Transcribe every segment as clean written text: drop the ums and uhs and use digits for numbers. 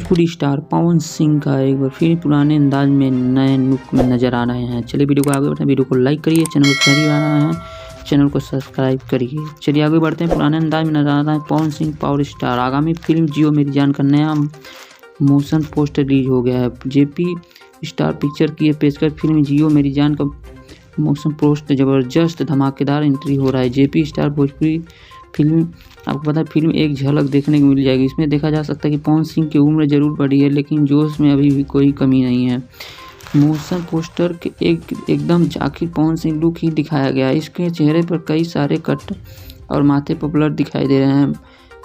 Bhojpuri star Pawan Singh का एक बार फिर पुराने अंदाज में नए लुक में नजर आ रहे हैं। चलिए वीडियो को आगे बढ़ते हैं। वीडियो को लाइक करिए, चैनल को पहली बार आए हैं चैनल को सब्सक्राइब करिए। चलिए आगे बढ़ते हैं। पुराने अंदाज में नजर आ रहा है पवन सिंह पावर स्टार। आगामी फिल्म जियो मेरी जान का नया मोशन पोस्टर रिलीज हो गया है। जेपी स्टार पिक्चर की पेशकश फिल्म जियो मेरी जान का मोशन पोस्टर जबरदस्त धमाकेदार एंट्री हो रहा है। जेपी स्टार भोजपुरी फिल्म, आपको पता है फिल्म एक झलक देखने को मिल जाएगी। इसमें देखा जा सकता है कि पवन सिंह की उम्र जरूर बढ़ी है, लेकिन जोश में अभी भी कोई कमी नहीं है। मोशन पोस्टर के एकदम जाकिर पवन सिंह लुक ही दिखाया गया है। इसके चेहरे पर कई सारे कट और माथे पर ब्लर दिखाई दे रहे हैं।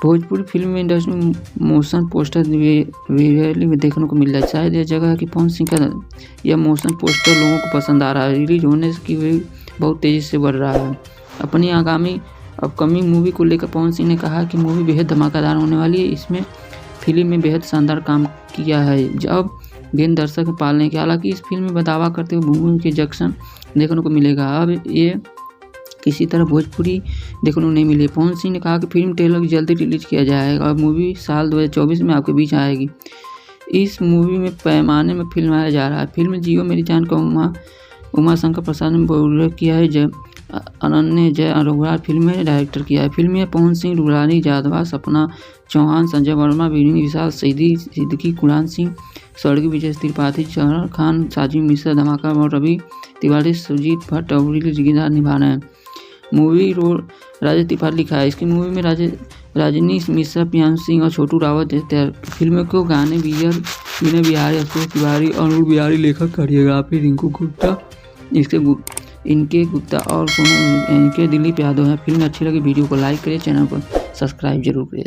भोजपुरी फिल्म इंडस्ट्री में मोशन पोस्टर रियली में देखने को मिल रहा है। शायद यह जगह है कि पवन सिंह का यह मोशन पोस्टर लोगों को पसंद आ रहा है। रिलीज होने की भी बहुत तेज़ी से बढ़ रहा है। अपनी आगामी अपकमिंग मूवी को लेकर पवन सिंह ने कहा कि मूवी बेहद धमाकेदार होने वाली है। इसमें फिल्म में बेहद शानदार काम किया है, जब गेंद दर्शक पालने के। हालांकि इस फिल्म में दावा करते हुए भूमि के जंक्शन देखने को मिलेगा। अब ये किसी तरह भोजपुरी देखने को नहीं मिली। पवन सिंह ने कहा कि फिल्म ट्रेलर जल्दी रिलीज किया जाएगा और मूवी साल 2024 में आपके बीच आएगी। इस मूवी में पैमाने में फिल्माया जा रहा है। फिल्म जियो मेरी जान का उमा शंकर प्रसाद ने प्रोड्यूस किया है। अनन्य जय अरोड़ा फिल्म में डायरेक्टर किया है। फिल्म में पवन सिंह, रुरानी जादवा, सपना चौहान, संजय वर्मा, विनीत विशाल, सिद्दीकी, कुरान सिंह, स्वर्गीय विजय त्रिपाठी, शहर खान, साजिद मिश्रा, धमाका और रवि तिवारी, सुजीत भट्ट और किरदार निभा रहे हैं। मूवी रोल राजेश त्रिपाठी लिखा है। इसकी मूवी में राजनी मिश्रा, प्रियांशु सिंह और छोटू रावत तैयार। फिल्म को गाने विनय बिहारी, अशोक तिवारी, अरुण बिहारी, लेखक कोरियोग्राफी रिंकू गुप्ता, इनके गुप्ता और इनके दिलीप यादव है। फिल्म अच्छी लगी वीडियो को लाइक करिए, चैनल को सब्सक्राइब जरूर करिए।